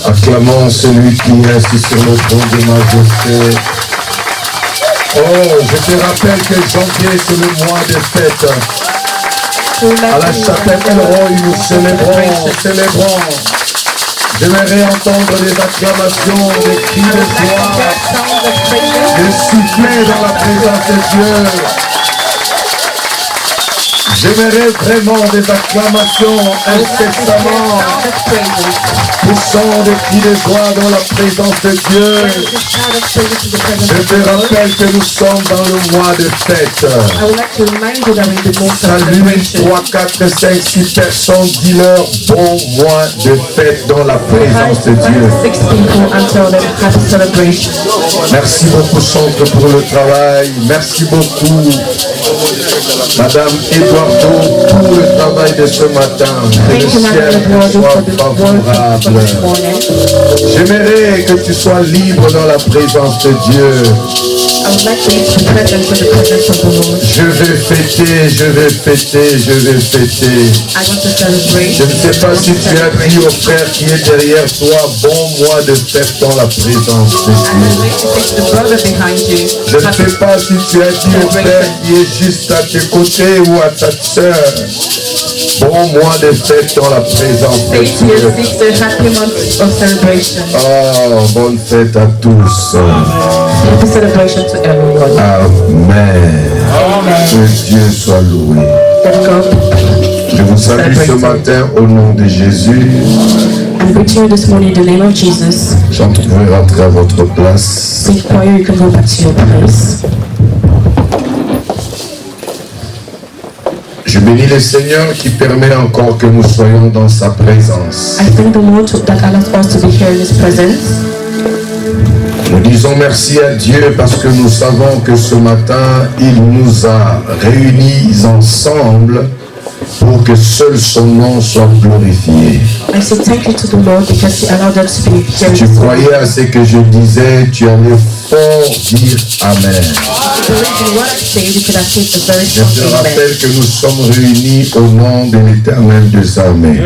Acclamons celui qui reste sur le trône de majesté. Oh, je te rappelle que janvier, c'est le mois des fêtes. À la chapelle Elroy, nous célébrons. J'aimerais entendre des acclamations, des cris de joie, des soufflets dans la présence de Dieu. J'aimerais vraiment des acclamations incessamment, poussant des cris de joie dans la présence de Dieu. Je te rappelle que nous sommes dans le mois de fête. Salut 3, 4, 5, 6 personnes, dis-leur bon mois de fête dans la présence de Dieu. Merci beaucoup Centre pour le travail. Merci beaucoup Madame Eduardo pour le travail de ce matin. Que le ciel soit favorable. J'aimerais que tu sois libre dans la présence de Dieu. Je vais fêter. Je ne sais pas si tu as dit au frère qui est derrière toi, bon mois de fête dans la présence de Dieu. Je ne sais pas si tu as dit au frère qui est juste à tes côtés ou à ta soeur, bon mois de fête dans la présence de Dieu. Oh, bonne fête à tous. Amen. Que Dieu soit loué. Je vous salue ce matin au nom de Jésus. Chantez, vous pouvez rentrer à votre place. Je bénis le Seigneur qui permet encore que nous soyons dans sa présence. Nous disons merci à Dieu parce que nous savons que ce matin, il nous a réunis ensemble pour que seul son nom soit glorifié. Si tu croyais à ce que je disais, tu allais fort dire Amen. Je te rappelle que nous sommes réunis au nom de l'Éternel des armées.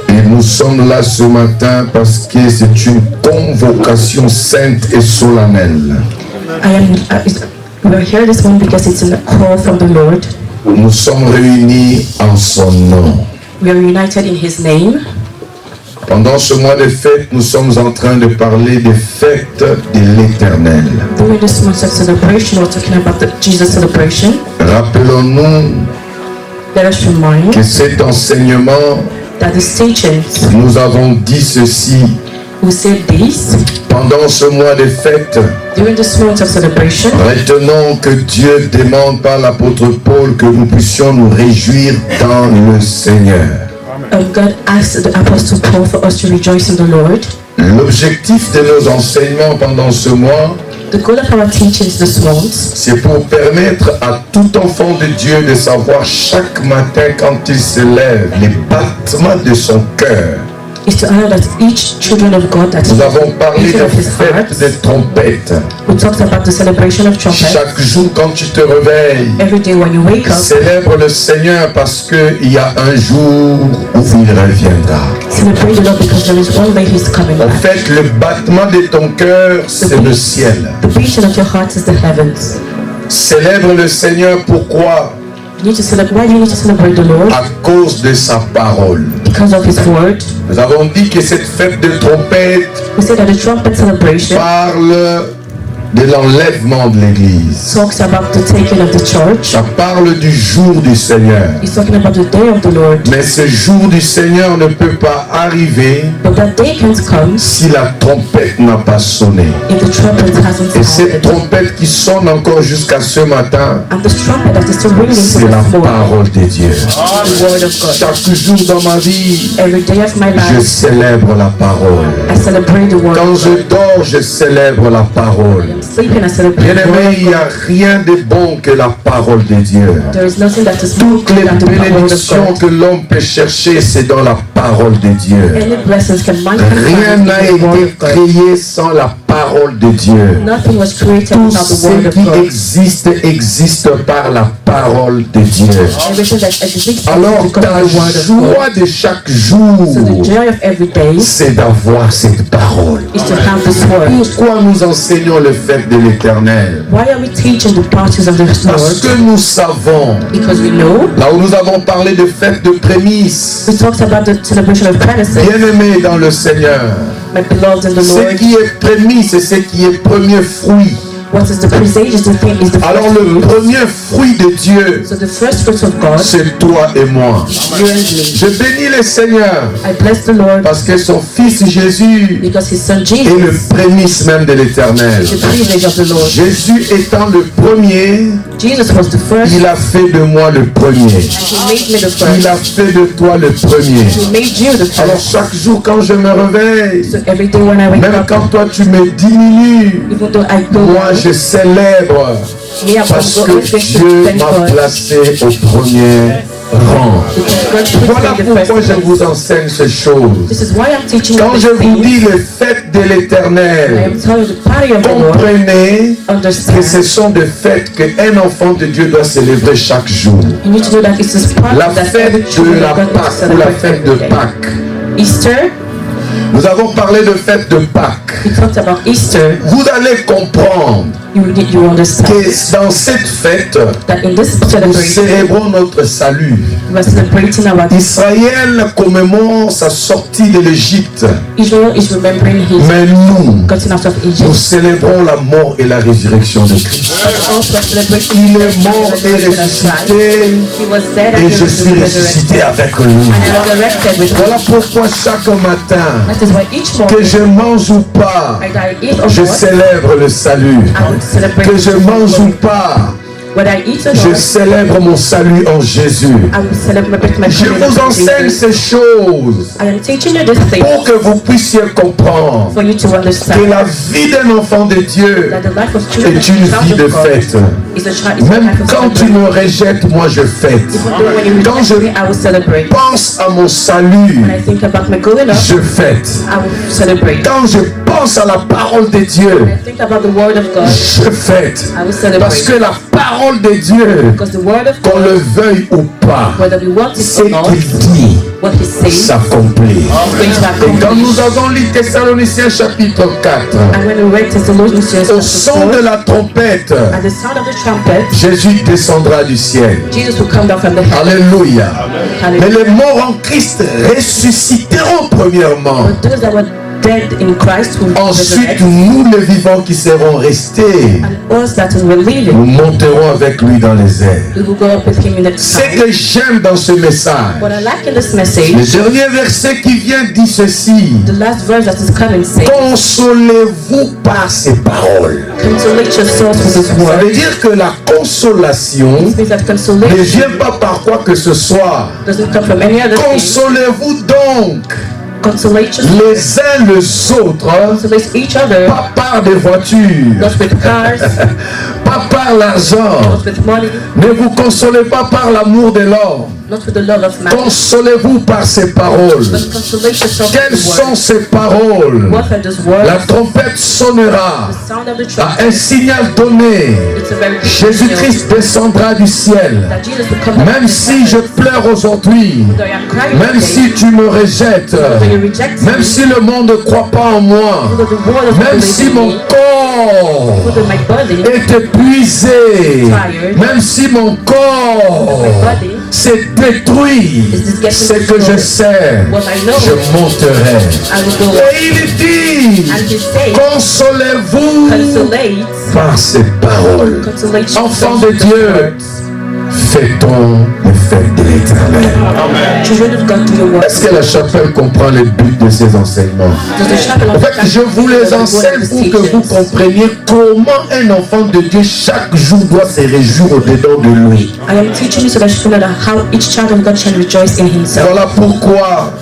Et nous sommes là ce matin parce que c'est une convocation sainte et solennelle. We are here this morning because it's a call from the Lord. Nous sommes réunis en son nom. We are united in His name. Pendant ce mois de fête, nous sommes en train de parler des fêtes de l'Éternel. During this month of celebration, we're talking about the Jesus celebration. Rappelons-nous que cet enseignement, nous avons dit ceci. Who said this? Pendant ce mois de fête, during this month of celebration, retenons que Dieu demande par l'apôtre Paul que nous puissions nous réjouir dans le Seigneur. God asked the apostle Paul for us to rejoice in the Lord. L'objectif de nos enseignements pendant ce mois, the goal of our teachings this month, c'est pour permettre à tout enfant de Dieu de savoir chaque matin quand il se lève les battements de son cœur. Is to honor that each children of God that nous avons parlé de fête des trompettes. We talked about the celebration of trumpets. Chaque jour quand tu te réveilles, every day when you wake up, célèbre le Seigneur parce qu'il y a un jour où il reviendra. Celebrate the Lord because there is one day He's coming back. En fait, le battement de ton cœur, c'est le ciel. The beating of your heart is the heavens. Célèbre le Seigneur, pourquoi? You need to celebrate. Why do you need to celebrate the Lord? À cause de sa parole. Because of His word. Nous avons dit que cette fête de trompette parle de l'enlèvement de l'église. Talks about the taking of the church. Ça parle du jour du Seigneur. He's talking about the day of the Lord. Mais ce jour du Seigneur ne peut pas arriver but that day can't come si la trompette n'a pas sonné. If the trumpet hasn't et cette trompette qui sonne encore jusqu'à ce matin, and the trumpet that is still ringing c'est la parole de Dieu. The word of God. Chaque jour dans ma vie, every day of my life, je célèbre la parole. I celebrate the word. Quand je dors, je célèbre la parole. Bien-aimé, il n'y a rien de bon que la parole de Dieu. Toutes les bénédictions que l'homme peut chercher, c'est dans la parole de Dieu. Rien n'a été créé sans la parole de Dieu. Nothing was created Tout without the ce word of qui God. existe par la parole de Dieu. Everything that exists Alors because ta of the word of God. joie de chaque jour, So the joy of every day c'est d'avoir cette parole. is to have this word. Pourquoi nous enseignons le fait de l'Éternel? Why are we teaching the parties of the Parce Lord? que nous savons, Because we know. là où nous avons parlé de fête de prémices, We talked about the celebration of premises. bien-aimés dans le Seigneur, My beloved in the ce Lord. qui est prémisse, c'est ce qui est premier fruit. What is the presage is the thing is the Alors first le fruit. premier fruit de Dieu, So the first fruits of God, c'est toi et moi. you and me. Je bénis le Seigneur I bless the Lord parce que son Fils Jésus because his son est Jesus le prémisse même de l'Éternel. is the presage of the Lord. Jésus étant le premier, Jesus was the first. il a fait de moi le premier. He made me the Il first. a fait de toi le premier. He made you the Alors first. chaque jour quand je me réveille, So every day when I wake même up, quand toi tu me diminues, even though I go moi down, je célèbre me I parce go que always to Dieu thank m'a God. placé au premier rang. Because God Voilà puts me in the pourquoi first je place. vous enseigne ces choses. This is why I'm teaching you Quand these je vous things. dis les fêtes de I l'Éternel, am telling you the party of the Lord. comprenez que Understand. ce sont des fêtes qu'un enfant de Dieu doit célébrer chaque jour. You need to know that it's this party La that every fête de children la of God needs to Pâque ou la celebrate fête de every day. Pâques. Easter, Nous avons parlé de fête de Pâques. we talked about Easter. Vous allez comprendre You understand que dans cette fête, that in this nous celebration, célébrons notre salut. we are celebrating our Israël commémore sa sortie de l'Égypte, Israel is remembering his mais nous, getting out of nous Egypt. célébrons la mort et la résurrection de Christ. Also celebrating Il est mort et ressuscité, He was dead and et he je was suis ressuscité resurrected. avec lui. And resurrected with him. Voilà pourquoi chaque matin, That is why each que morning, je mange ou pas, whether I eat or je not, célèbre le salut. I would celebrate. Que je mange ou pas, Whether I eat or je not, célèbre mon salut en Jésus. I will celebrate my Je coming vous of enseigne Jesus. ces choses I am teaching you this thing pour que vous puissiez comprendre for you to que understand la vie d'un enfant de Dieu that the life of children est une vie de fête. is a child. Is a Même life of quand tu celebration. me rejettes, moi je fête. Even though when you Quand reject je me, I will celebrate. pense à mon salut, When I think about my going up, je fête. I will celebrate. Quand je pense à la parole de Dieu, When I think about the word of God, je fête. I will Parce celebrate. que la parole de Dieu, Because the word of qu'on God, le veuille ou pas, whether we want it ce or not, qu'il dit what he says is s'accomplit. going to Et quand accomplish. nous avons lu Thessaloniciens chapitre 4, And when we read Thessalonians au chapter son 4, de la trompette, at the sound of the trumpet, Jésus descendra du ciel. Jesus will come down from the heaven. Alléluia. Mais Hallelujah. les morts en Christ ressusciteront premièrement. But those that were dead in Christ will Ensuite, resurrect, nous les vivants qui serons restés, and us that will live, nous monterons avec lui dans les airs. we will go up with him in the Ce sky. que j'aime dans ce message, What I like in this le message, dernier verset qui vient dit ceci: the last verse that is coming says, consolez-vous par ces paroles. consolate yourselves with this Ça word. veut dire que la consolation It means that ne consolation vient pas par quoi que ce soit. doesn't come from any other thing. Consolez-vous donc Consolate yourselves, les uns les autres, consolate each other, pas par des voitures, not with cars, pas par l'argent. not with money, Ne vous consolez pas par l'amour de l'homme. not with the love of man, Consolez-vous par ces paroles. but consolate yourself Quelles with the sont word. ces paroles? What are those words? La trompette sonnera. The sound of the À un trumpet. signal donné, It's a very big Jésus-Christ descendra du ciel. that Jesus will come down Même from the si je heavens. pleure aujourd'hui, Though I am crying même today, si tu me rejettes, though you reject même me, si le monde ne croit pas en moi, though the world doesn't même believe si in mon me, corps though my body est épuisé, même si mon corps s'est détruit, ce que je sais, je monterai. I will go. Et il dit, And he says, consolez-vous consolate, par ces paroles. consolate Enfants yourself de with those Dieu, words. fêtons les fêtes de l'Éternel. Children of God, do your work. Est-ce que la chapelle comprend le but de ces enseignements? Does the chapel En of fait, je vous les enseigne pour que vous compreniez comment un enfant de Dieu chaque jour doit se réjouir au-dedans de lui. I am teaching you so that you know that how each child of God shall rejoice in himself. Voilà pourquoi,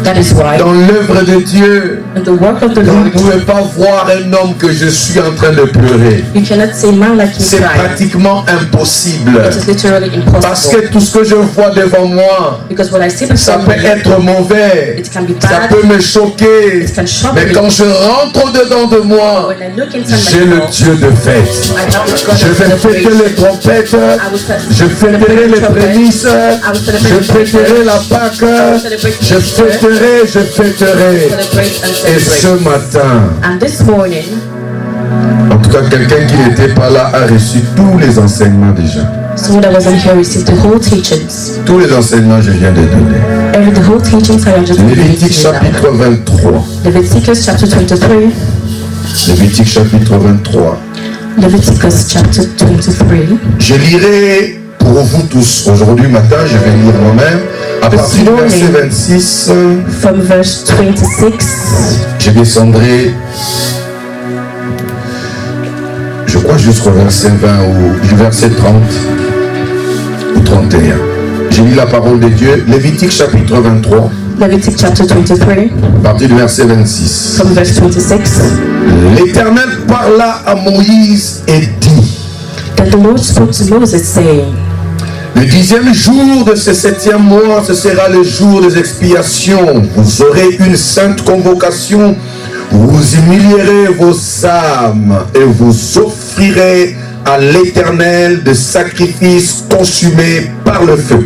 That is why dans l'œuvre de Dieu, And the work of the Vous ne Lord, pouvez pas voir un homme que je suis en train de pleurer. you cannot say man like me C'est cry. pratiquement impossible. It is literally Parce impossible. que tout ce que je vois devant moi, Because what I see ça before peut me, être mauvais. it can be Ça bad, peut me choquer. it can shock Mais me. quand je rentre dedans de moi, When I look inside j'ai le myself, Dieu de fête. I know the God Je of vais fêter celebration. les trompettes. I will Je fêterai les trumpet. prémices. I will Je celebrate fêterai la Pâque. Je fêterai, je fêterai. celebrate and Et ce celebrate. matin, And this morning, en tout cas, quelqu'un qui n'était pas là a reçu tous les enseignements déjà. someone that wasn't here received the whole teachings. Tous les enseignements je viens de donner. The whole teachings I am just reading Lévitique to you now. chapitre 23. Leviticus chapter 23. Lévitique chapitre 23. Leviticus chapter 23. Je lirai pour vous tous. Aujourd'hui matin, je vais lire moi-même. À partir du verset 26, From verse 26, je descendrai, je crois jusqu'au verset 20 ou du verset 30 ou 31. J'ai lu la parole de Dieu. Lévitique chapitre 23, Leviticus chapter 23, à partir du verset 26. from verse 26. L'Éternel parla à Moïse et dit: Then the Lord spoke to Moses, saying, le 10e jour de ce 7e mois, ce sera le jour des expiations. Vous aurez une sainte convocation. Vous humilierez vos âmes et vous offrirez à l'Éternel des sacrifices consumés par le feu.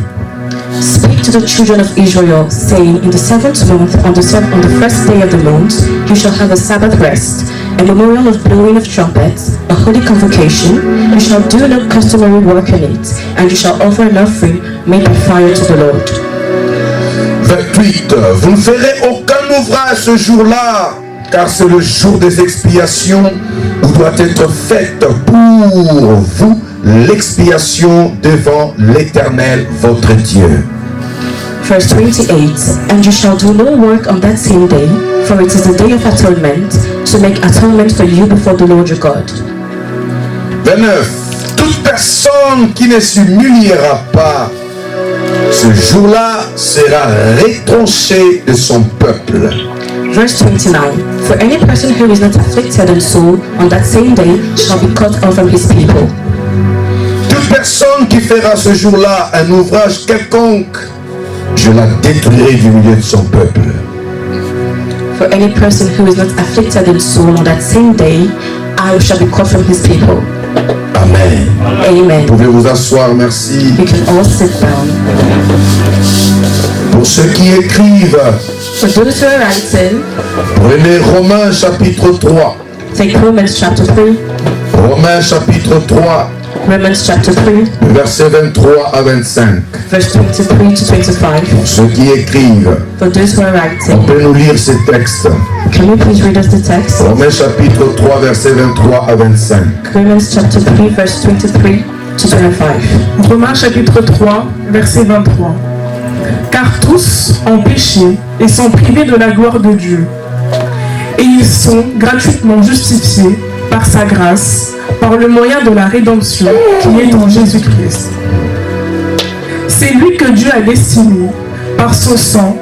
Speak to the children of Israel, saying, in the 7th month, on the first day of the month, you shall have a Sabbath rest, a memorial of blowing of trumpets, a holy convocation. You shall do no customary work in it, and you shall offer an offering made by fire to the Lord. 28. Vous ne ferez aucun ouvrage ce jour-là, car c'est le jour des expiations où doit être faite pour vous l'expiation devant l'Éternel votre Dieu. Verse 28, and you shall do no work on that same day, for it is the day of atonement, to make atonement for you before the Lord your God. 29. Toute personne qui ne s'humiliera pas ce jour-là sera retranchée de son peuple. Verse 29, for any person who is not afflicted in soul on that same day shall be cut off from his people. Toute personne qui fera ce jour-là un ouvrage quelconque, je la détruirai du milieu de son peuple. For any person who is not afflicted in soul on that same day, I shall be cut from his people. Amen. Amen. Vous pouvez vous asseoir, merci. You can all sit down. Pour ceux qui écrivent, For those who are writing, prenez Romains chapitre 3. take Romans chapter 3. Romains chapitre 3, Romans chapter 3, versets 23 à 25. verse 23 to 25. Pour ceux qui écrivent, For those who are on writing, peut nous lire ces textes. can you please read us the text? Romains chapitre 3, versets 23 à 25. Romans chapter 3, verse 23 to 25. Romains chapitre 3, verset 23. Car tous ont péché et sont privés de la gloire de Dieu. Et ils sont gratuitement justifiés par sa grâce, par le moyen de la rédemption qui est en Jésus-Christ. C'est lui que Dieu a destiné, par son sang,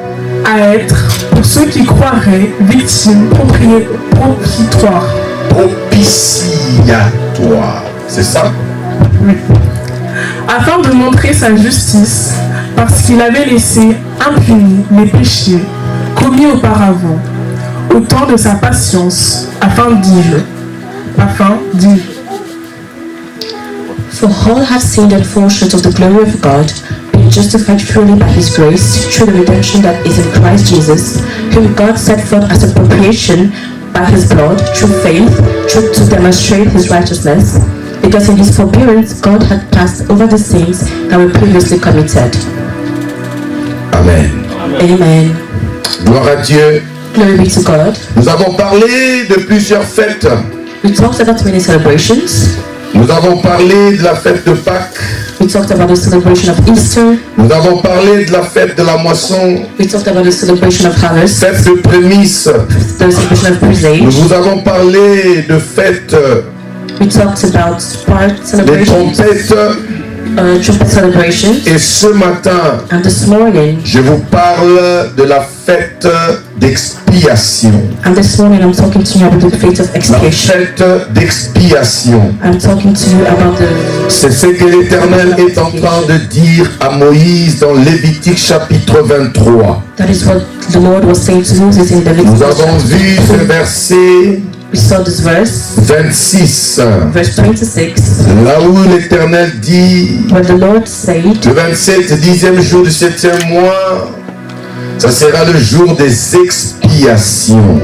à être, pour ceux qui croiraient, victimes propitiatoires. Propitiatoire. C'est ça? Oui. Afin de montrer sa justice, parce qu'il avait laissé impunis les péchés commis auparavant, au temps de sa patience, afin de dire, For all have sinned and fall short of the glory of God, being justified freely by his grace through the redemption that is in Christ Jesus, whom God set forth as a propitiation by his blood through faith, to demonstrate his righteousness, because in his forbearance God had passed over the sins that were previously committed. Amen. Amen. Gloire à Dieu. Glory be to God. Nous avons parlé de plusieurs fêtes. We talked about many celebrations. Nous avons parlé de la fête de Pâques. We talked about the celebration of Easter. Nous avons parlé de la fête de la moisson. We talked about the celebration of harvest, Fête de prémices. the celebration of presage. Nous avons parlé de fêtes We talked about part des celebrations, trompettes. trumpet celebrations. Et ce matin, And this morning, je vous parle de la fête d'expiation. I'm talking to you about the fate of La expiation. fête d'expiation. I'm talking to you about the. C'est ce que l'Éternel est en train de dire à Moïse dans Lévitique chapitre 23. That is what the Lord was saying to Moses in the Nous avons Leviticus. vu ce verset We saw this verse, 26, verse 26, là où l'Éternel dit, where the Lord said, le 27, 10e jour du 7e mois, ça sera le jour des expiations.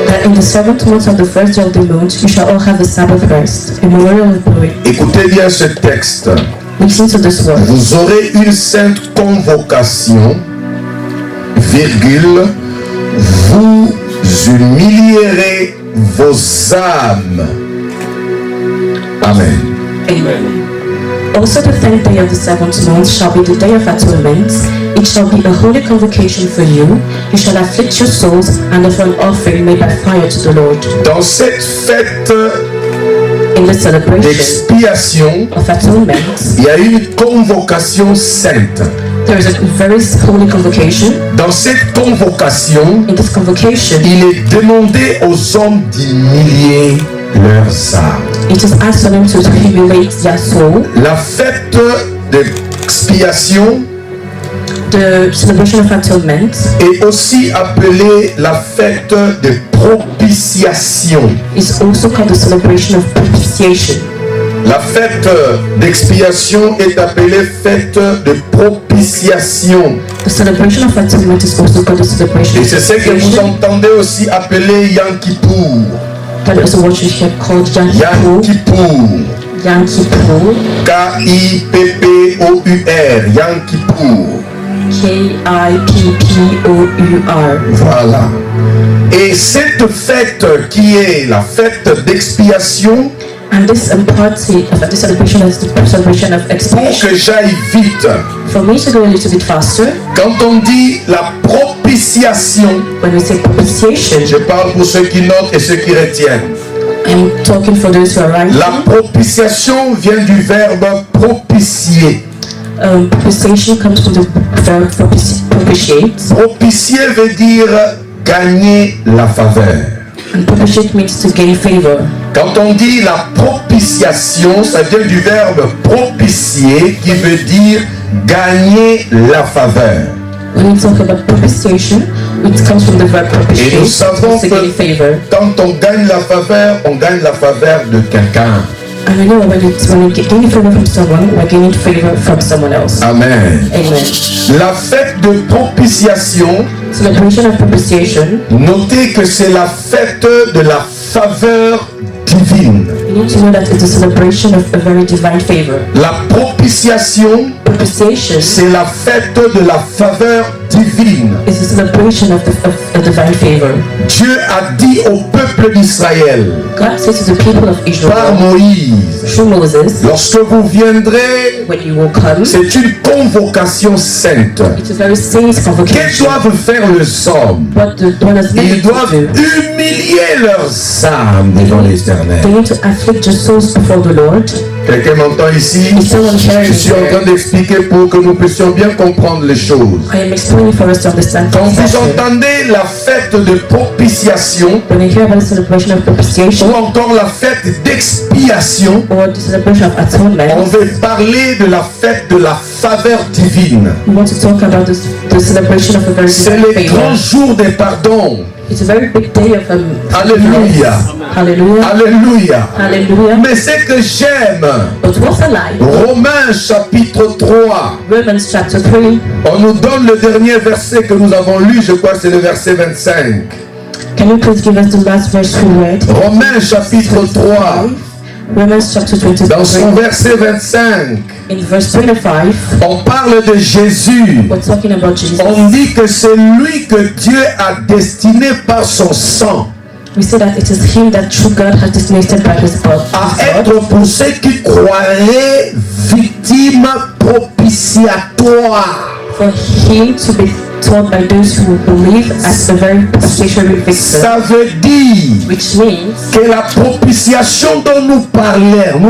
that in the 7th month of the first day of the month, you shall all have a Sabbath rest, a memorial of glory. Écoutez bien ce texte. Listen to this word. Vous aurez une sainte convocation, virgule, vous humilierez vos âmes. Amen. Amen. Also the 10th day of the 7th month shall be the day of atonement. It shall be a holy convocation for you. You shall afflict your souls and offer an offering made by fire to the Lord. Dans cette fête In the celebration d'expiation, of atonement, il y a une convocation sainte. there is a very holy convocation. Dans cette convocation, In this convocation, il est demandé aux hommes d'humilier leurs âmes. it is asked of them to humiliate their soul. La fête d'expiation The celebration of atonement est aussi appelée la fête de propitiation. is also called the celebration of propitiation. La fête d'expiation est appelée fête de propitiation. The celebration of atonement is also called the celebration Et of c'est ce que vous propitiation. entendez aussi appeler Yom Kippour. That is what you hear called Yom Yom Kippur. Kippour. Yom Kippur. K-I-P-P-O-U-R. Yom Kippour. K-I-P-P-O-U-R. Voilà. Et cette fête qui est la fête d'expiation, And this party of this celebration is the celebration of pour expiation. que j'aille vite, For me to go a little bit faster, quand on dit la propitiation, when we say propitiation, je parle pour ceux qui notent et ceux qui retiennent. I'm talking for those who are writing. La propitiation vient du verbe propitier. Propitiation comes from the verb propitiate. Propitier veut dire gagner la faveur. And propitiate means to gain favor. Quand on dit la propitiation, ça vient du verbe propitier qui veut dire gagner la faveur. When we talk about propitiation, it comes from the verb Et propitiate, nous savons to gain favor. que quand on gagne la faveur de quelqu'un. And we know when we gain favor from someone, we're gaining favor from someone else. Amen. Amen. La fête de propitiation, Celebration of propitiation. notez que c'est la fête de la faveur divine. You need to know that it's a celebration of a very divine favor. La propitiation, Propitiation c'est la fête de la faveur divine. is a celebration of a divine favor. Dieu a dit au peuple d'Israël God said to the people of par Israel Moïse, through Moses, lorsque vous viendrez, when you will come, c'est une convocation sainte. it's a very saint Que convocation. doivent faire les hommes? What does Ils meant doivent to do? humilier leurs âmes devant l'Éternel. They need to afflict your souls before the Lord. Quelqu'un m'entend ici? Is someone hearing Je suis en train me? d'expliquer pour que nous puissions bien comprendre les choses. I am explaining for us to understand Quand things vous better. entendez la fête de propitiation When you hear about the celebration of ou propitiation encore la fête d'expiation, or the celebration of on atonement, veut parler de la fête de la faveur divine. we want to talk about the celebration of a very C'est divine le grand favor. jour des pardons. It's a very big day of Alléluia. Hallelujah. Alléluia. Hallelujah. Mais ce que j'aime, But what's a lie? Romains chapitre 3, Romans chapter 3. on nous donne le dernier verset que nous avons lu, je crois que c'est le verset 25. Can you please give us the last verse we read? Romains chapitre 3, Romans chapter dans son 23. verset 25, In verse 25, on parle de Jésus. we're talking about Jesus. On dit que c'est lui que Dieu a destiné par son sang We say that it is him that true God has designated by his blood à être pour ceux qui croiraient victime propitiatoire. For him to be taught by those who believe as the very propitiatory victim. Ça veut dire Which means que la propitiation dont nous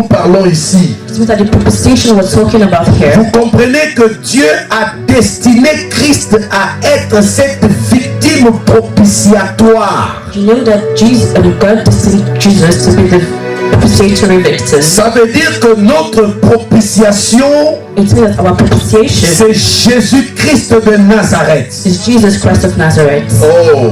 parlons ici, that the propitiation we're talking about here, vous comprenez que Dieu a destiné Christ à être cette victime propitiatoire. you know that Jesus and God destined Jesus to be the propitiatory victim. Ça veut dire que notre propitiation, It means that our propitiation c'est Jésus-Christ de Nazareth. is Jesus Christ of Nazareth. Oh!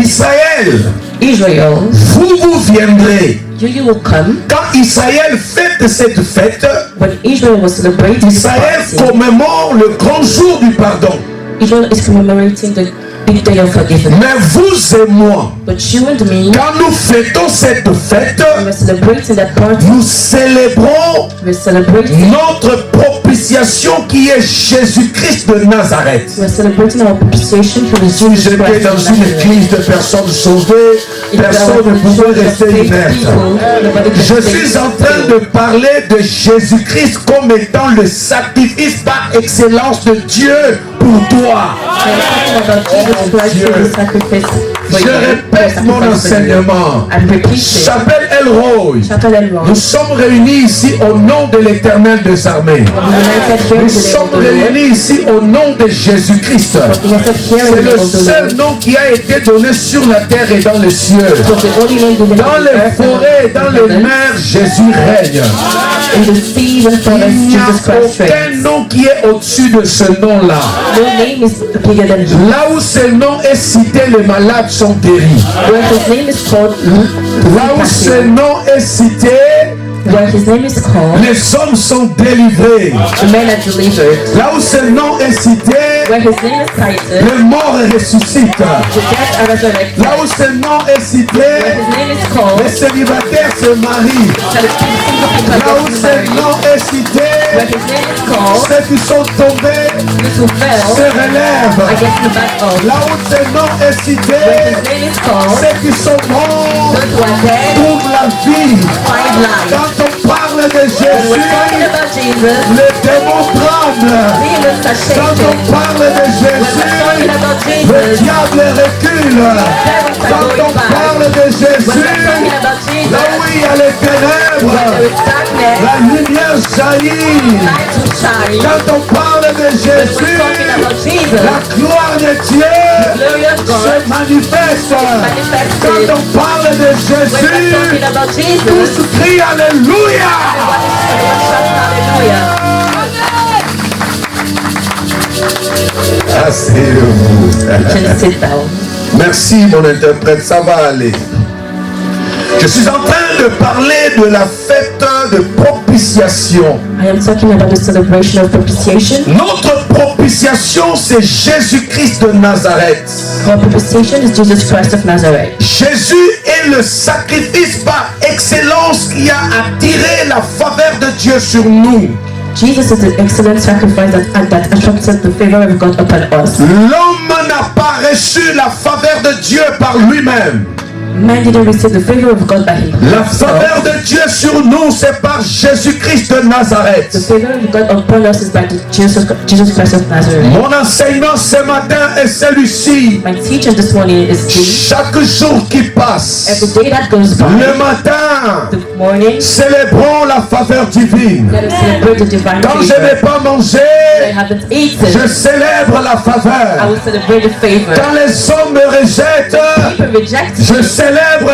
Israël, Israel, vous viendrez. you will come. Quand Israël fête cette fête, When Israel was celebrating this Israël party, commémore le grand jour du pardon. Israel is commemorating the big day of forgiveness. Mais vous et moi, But you and me, quand nous fêtons cette fête, we're celebrating that party. nous célébrons We're celebrating. notre propitiation qui est Jésus-Christ de Nazareth. We're celebrating our propitiation for the Si Jesus j'étais Christ dans of une Nazareth. église de personnes sauvées, personne ne pouvait rester inerte. Je suis en train de parler de Jésus-Christ comme étant le sacrifice par excellence de Dieu pour toi. Je répète mon enseignement. Chapelle El-Roi. Nous sommes réunis ici au nom de l'Éternel des armées. Nous sommes réunis ici au nom de Jésus-Christ. C'est le seul nom qui a été donné sur la terre et dans les cieux. Dans les forêts et dans les mers, Jésus règne. Il n'y a aucun nom qui est au-dessus de ce nom-là. Là où ce nom est cité, les malades sont guéris. Là où ce nom est cité, Where his name is called, les hommes sont délivrés. the men are delivered. Là où ce nom est cité, Where his name is cited, les morts ressuscitent. the dead are resurrected. Là où ce nom est cité, Where his name is called, les célibataires se marient. that is single people Là où get ce married. nom est cité, Where his name is called, ceux qui sont tombés those who se fell relèvent. are getting back up. Là où ce nom est cité, Where his name is called, ceux qui sont morts those who are dead trouvent la vie. find life. Quand on parle de When we're Jésus, talking about Jesus, les démons tremblent. demons are Quand shaking. on parle de When we're talking Jésus, about le Jesus, diable recule. Quand on parle de when we're talking Jésus, about Jesus, là où il y a les when there ténèbres, is darkness, la lumière jaillit. light will shine. Quand on parle de When we're Jésus, talking about Jesus, la gloire de Dieu glory of God se manifeste. manifested. Quand on parle de When we're Jésus, talking about Jesus, tous crient Alléluia. hallelujah. Asseyez-vous. Can sit down. Merci mon interprète, ça va aller. Je suis en train de parler de la fête de propitiation. I am talking about the celebration of propitiation. Notre propitiation, c'est Jésus-Christ de Nazareth. Our propitiation is Jesus Christ of Nazareth. Jésus est le sacrifice par excellence qui a attiré la faveur de Dieu sur nous. Jesus is the excellent sacrifice that attracted the favor of God upon us. L'homme n'a pas reçu la faveur de Dieu par lui-même. Man didn't receive the favor of God by him. La faveur de Dieu sur nous, c'est par Jésus-Christ de The Nazareth. favor of God upon us is by Jesus Christ of Nazareth. Mon enseignement ce matin est celui-ci. My teaching this morning is this. Chaque jour qui passe, Every day that goes by, le matin, the morning, célébrons la faveur divine. let us celebrate the divine Quand je n'ai favor. pas I mangé, haven't je eaten. célèbre la I faveur. will celebrate the favor. Quand les hommes me rejettent, People reject je me. célèbre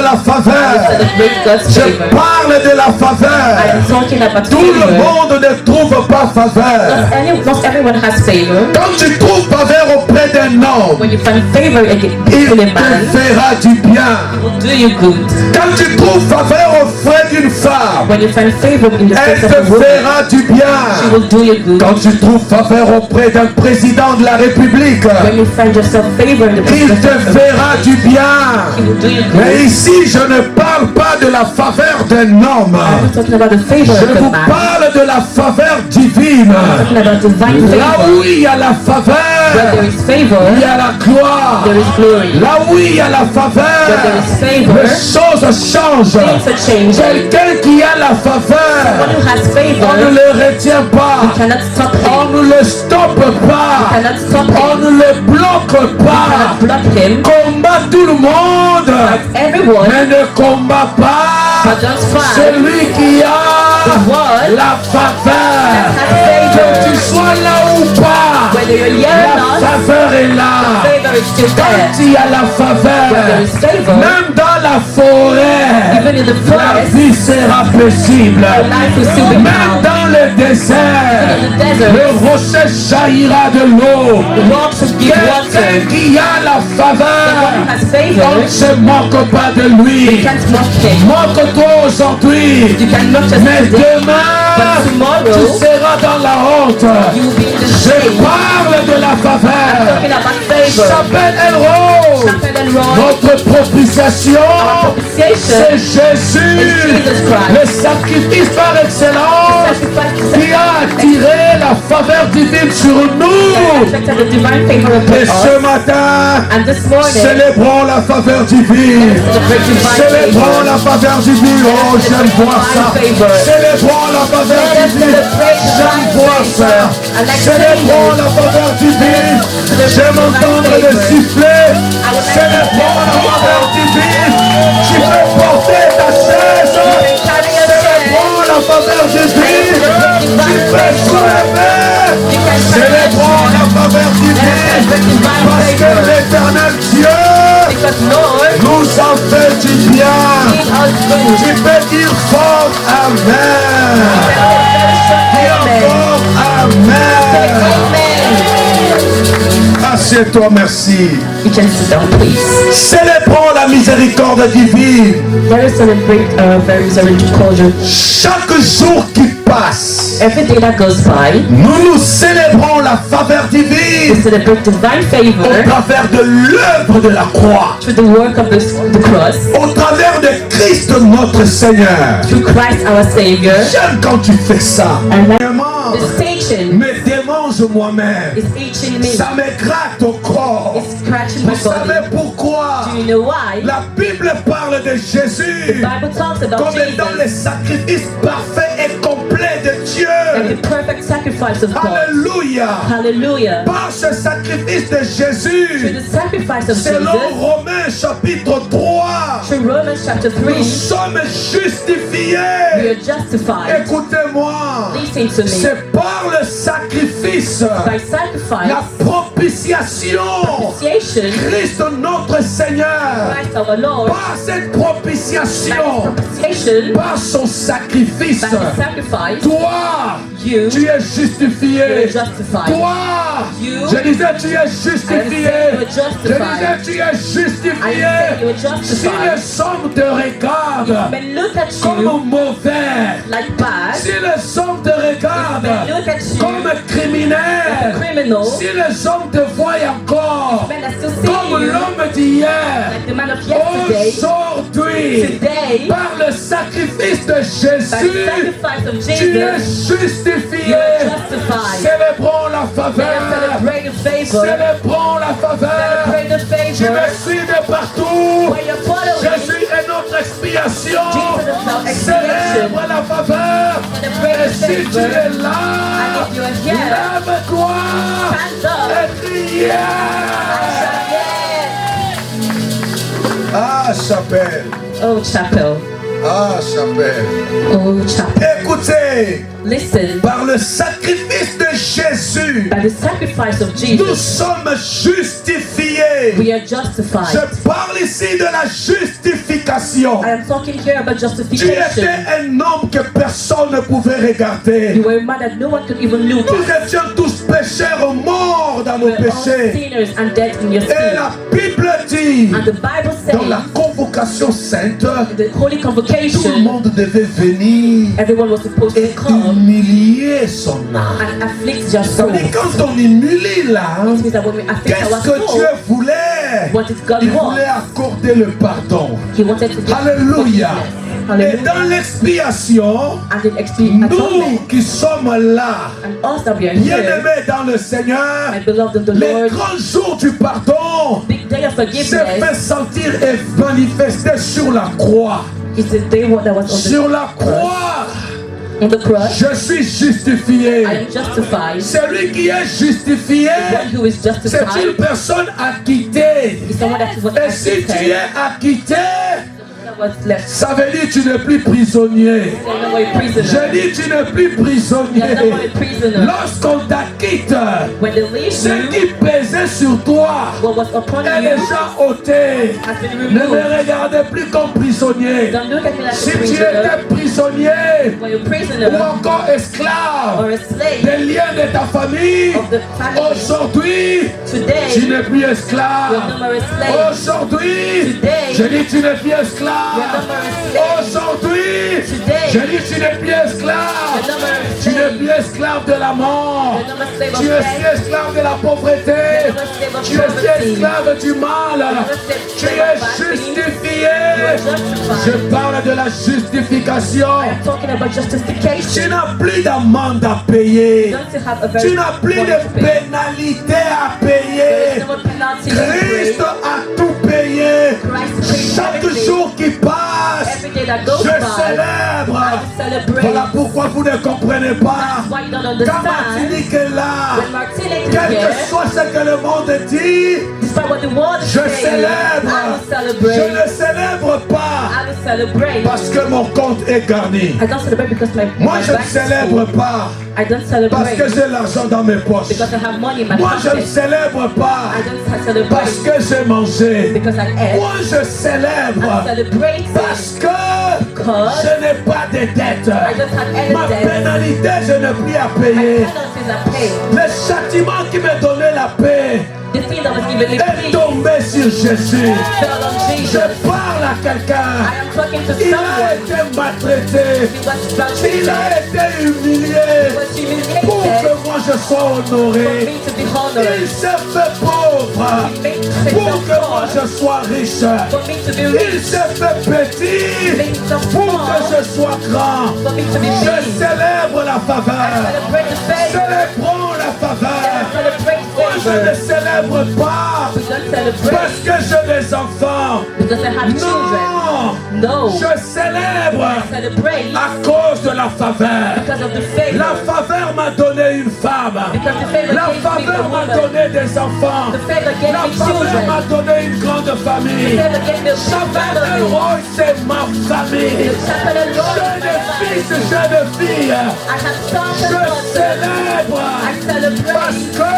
la faveur. Celebrate God's Je favor. parle de la I faveur. am talking about Tout le favor. monde ne trouve pas faveur. Not everyone has favor. Quand tu trouves faveur auprès d'un homme, When you find favor il in a man, te fera du bien. it will do you good. Quand tu trouves faveur auprès d'une femme, When you find favor in the elle face of te a woman, fera du she bien. will do you good. Quand tu trouves faveur auprès d'un président de la République, When you find yourself favor in the il face te of fera du he bien. will do you Mais good. ici, je ne parle pas de la faveur d'un homme. I'm not talking about the favor Je of a vous man. parle de la faveur divine. I'm talking about divine Là favor. où il y a la faveur, Where there is favor, il y a la gloire. there is glory. Là où il y a la Where faveur, there is favor, les choses changent. things are changing. Quelqu'un qui a la One faveur, who has on ne favor, le retient you pas. cannot stop On him. ne le stoppe You pas. cannot stop On him. ne le bloque You pas. cannot block him. Combat tout le monde, Fight everyone, mais ne combat pas but don't fight celui qui a the one la faveur. that has Que favor. tu sois là ou pas, Whether you're here or la not, faveur est là. favor is still Quand there. il y a la Where there faveur, is favor, même dans la forêt, even in the la forest, vie sera paisible. life will still be Même calm. dans le désert, In the desert, le rocher jaillira de l'eau. the rocks will give water. Quelqu'un qui a la The one faveur, who has on favor, ne se moque pas de you lui. can't mock him. Moque-toi aujourd'hui, You can mock us mais today, demain, but tomorrow tu seras dans la honte. you will be in the Je shame. parle de la faveur. Talking about favor. Chapelle Elro, Chapel and Roy, votre propitiation, our propitiation, c'est Jésus, Jesus Christ. le sacrifice par excellence sacrifice qui a attiré la faveur divine sur nous. reflected the divine favor Et upon ce us. matin, And this morning, célébrons la faveur divine. celebrate divine Célébrons favor. la faveur divine. Oh, j'aime voir ça. Célébrons la faveur divine. J'aime voir ça. Célébrons la faveur divine. J'aime entendre le sifflet. Célébrons la faveur divine. Tu peux porter ta chaise. Célébrons la faveur divine. Tu peux soulever. Célébrons la faveur divine. Parce que l'éternel Dieu Because Lord, nous en fait du bien. He us good. Tu peux dire fort Amen. Dire Amen. fort Amen. Amen. Assieds-toi, merci. You can sit down, please. Célébrons la miséricorde divine. Let us celebrate very misericordial. Chaque jour qui passe, Every day that goes by, nous célébrons la faveur we divine celebrate divine au favor travers de l'œuvre de la croix, through the work of the cross, au travers de Christ notre Seigneur. through Christ our Savior. J'aime quand tu fais ça. And Vraiment, the station me démange moi-même. is itching me. Ça me gratte au corps. It's scratching my Vous savez body. pourquoi? Do you know why? La Bible parle de The Jésus Bible talks about comme étant le Jesus sacrifice parfait et complet de and Dieu. the perfect sacrifice of God. Alléluia. Hallelujah. Par ce sacrifice de Through Jésus, the sacrifice of selon Jesus, Romains chapitre 3, through Romans chapter nous 3, sommes we justifiés. are justified. Écoutez-moi, Listen to me. c'est par le sacrifice, By la sacrifice, propitiation, propitiation, Christ notre Seigneur, Christ our Lord, par cette by propitiation, propitiation, par son sacrifice, by the sacrifice, toi, you tu es are justifié. justified. Toi, You, je disais, tu es justifié. I am saying you are Je justified. disais, tu es I am justifié. saying you are Si justified. les hommes te regardent Men look at comme you mauvais, like bad. si les hommes te Men regardent look at you comme like a criminel, criminal. si les hommes te voient encore Men are still comme seeing you l'homme d'hier, like the man of yesterday. aujourd'hui, Today, par le sacrifice de by the Jésus, sacrifice of tu es Jesus, justifié. you are justified. Célébrons la Let us faveur. celebrate the favor. Célébrons la faveur. Celebrate the Tu favor. me suis de partout. Where you're following, Jésus est notre expiation. Jesus is our expiation. Célèbre la faveur. Celebrate Et the si tu favor. es là, And if you are here, lève-toi stand up. et crie yeah. Yeah. Ah, chapelle. Oh, chapel. Ah, chapelle. Oh, chapel. Écoutez, Listen, par le sacrifice de Jésus, by the sacrifice of nous Jesus, sommes justifiés. we are justified. Je parle ici de la justification. I am talking here about Tu justification. étais un homme que personne ne pouvait regarder. You were a man that no one could even look Nous at. étions tous pécheurs, morts dans nos We were all péchés. sinners and dead in your Et sin. la Bible dit, And the Bible dans la says, convocation sainte, the holy tout le convocation, monde devait venir everyone was supposed et to come humilier son âme. and afflict your Ça soul. veut dire quand on humilie l'âme, It means that when we afflict qu'est-ce our que soul, Dieu voulait? what did God Il want? voulait accorder le pardon. He wanted to give Alléluia. forgiveness. Et dans l'expiation, nous qui sommes là, bien-aimés dans le Seigneur, les grands jours du pardon s'est fait sentir et manifester sur la croix. Sur la croix, je suis justifié. Celui qui est justifié, c'est une personne acquittée. Et si tu es acquitté, ça veut dire que tu n'es plus prisonnier. Je dis tu n'es plus prisonnier. Lorsqu'on t'acquitte, ce qui pesait sur toi est déjà ôté. Ne me regardez plus comme prisonnier. Si tu étais prisonnier ou encore esclave des liens de ta famille, aujourd'hui tu n'es plus esclave. Aujourd'hui, je dis tu n'es plus esclave. Aujourd'hui, je dis tu n'es plus esclave. Tu n'es plus esclave de la mort. Tu es esclave de la pauvreté. Tu es esclave du mal. Tu es justifié. Je parle de la justification. Tu n'as plus d'amende à payer. Tu n'as plus de pénalité à payer. Christ a tout payé. Chaque jour qui passe, je célèbre. Voilà pourquoi vous ne comprenez pas. Quand Martinique est là, quel que soit ce que le monde dit, je célèbre. Je ne célèbre pas parce que mon compte est garni. Moi je ne célèbre pas parce que j'ai l'argent dans mes poches. Moi je ne célèbre pas parce que j'ai mangé. Moi je célèbre parce que je n'ai pas de dettes. Ma pénalité je n'ai plus à payer. Le châtiment qui me donnait la paix est tombé sur Jésus. Je parle à quelqu'un. Il a été maltraité. Il a été humilié pour que moi je sois honoré. Il s'est fait pauvre pour que moi je sois riche. Il s'est fait petit pour que je sois grand. Je célèbre la faveur. Célébrons la faveur. Moi je ne célèbre pas parce que j'ai des enfants. Non, je célèbre à cause de la faveur. La faveur m'a donné une femme. La faveur m'a donné des enfants. La faveur m'a donné une grande famille. Chapelet Roy, c'est ma famille. Jeune fils, jeune fille, je célèbre parce que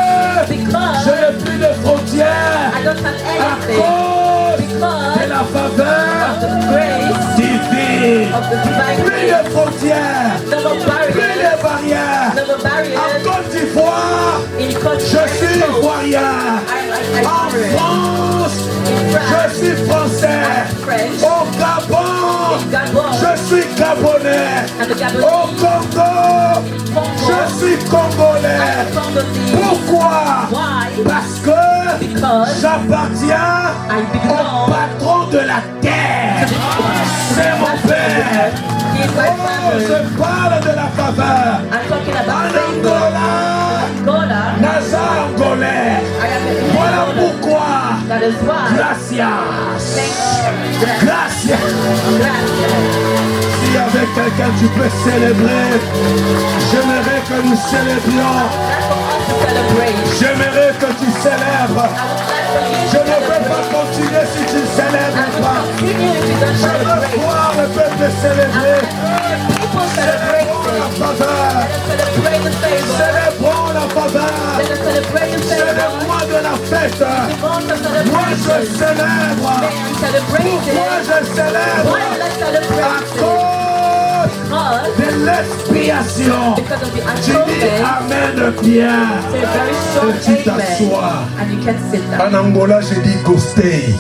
je n'ai plus de frontières à cause de la faveur divine. Plus de frontières, plus de barrières. En Côte d'Ivoire, je suis ivoirien. En France, je suis français. Au Gabon, je suis gabonais. Au Congo, je suis congolais. Pourquoi? Parce que j'appartiens au patron de la terre. C'est mon père. Oh, je parle de la faveur. En Angola, Naza angolais. Voilà pourquoi. Gracias. Gracias. Si avec quelqu'un tu peux célébrer, j'aimerais que nous célébrions. J'aimerais que tu célèbres. Je ne peux pas continuer si tu ne célèbres pas. Je veux voir le peuple célébrer. Célébrons la faveur. Célébrons la faveur. C'est le mois de la fête. Moi je célèbre. Pourquoi je célèbre? À cause de l'expiation. Tu dis Amen bien. Et tu t'assois. En Angola, je dis Gostei.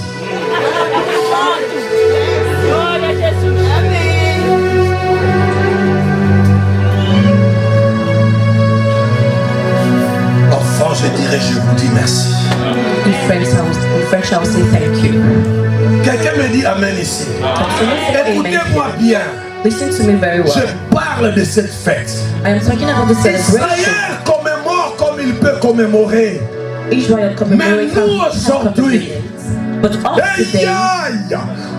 Enfant, je dirais, je vous dis merci. in French I will say thank you. Quelqu'un me dit amen ici. Écoutez-moi bien. Listen to me very well. Je parle de cette fête. I am talking about the celebration. Israël commémore comme il peut commémorer. Israel commemorates Mais nous aujourd'hui, but us today,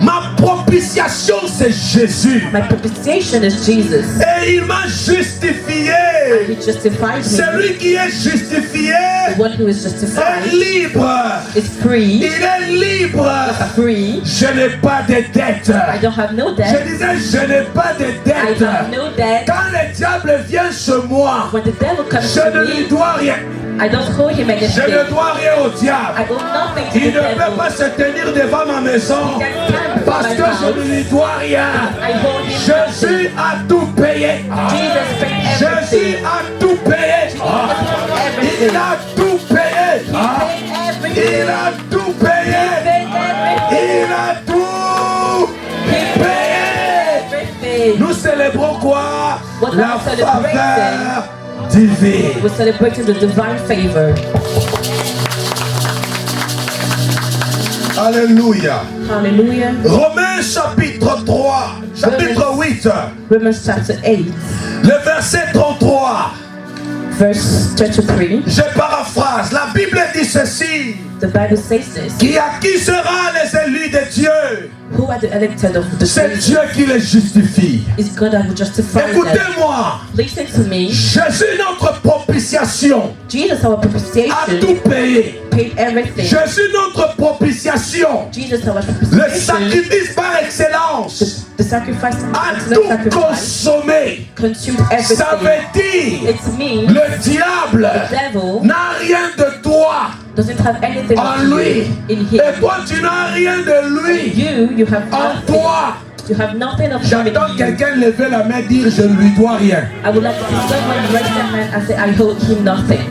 ma propitiation c'est Jésus. my propitiation is Jesus. Et il m'a justifié. And he justified me. Celui qui est justifié The one who is est justified libre. is free. Il est libre. Free. Je n'ai pas de dette. I don't have no Je debt. disais, je n'ai pas de I dette. have no debt. Quand le diable vient sur moi, When the devil comes je to ne lui me, dois rien. I don't owe him Je anything. ne dois rien au diable. I owe nothing to Il the ne peut devil. pas se tenir devant ma maison parce que je ne lui dois rien. I owe him Jésus nothing. a tout payé. Jesus paid Jésus everything. a tout payé. Everything. Il a tout payé. Paid Il everything. a tout payé. Paid everything. Il a tout payé. Everything. Nous célébrons quoi? What La are we celebrating? faveur divine. We're celebrating the divine favor. Alléluia. Hallelujah. Romains chapitre 3, chapitre 8, Romans chapter 8, le verset 33. verse 33. Je paraphrase. La Bible dit ceci. The Bible says this. Qui sera les élus de Dieu? Who are the elected of the C'est church? Dieu qui les justifie. Is God that will justify them. Écoutez-moi. Listen to me. Jésus, notre propitiation, Jesus, our a tout propitiation, payé. paid everything. Jésus, notre propitiation, Jesus, our le propitiation, sacrifice par excellence, the sacrifice, a excellent tout sacrifice, consommé. consumed Ça everything. veut dire, It means le diable the devil n'a rien de toi doesn't have anything en of lui. you in Et him. toi, tu n'as rien de lui You have en nothing. toi. You have nothing of him J'entends in you. quelqu'un lever la main et dire je ne lui dois rien. I would like to see someone raise their hand and say, I owe him nothing.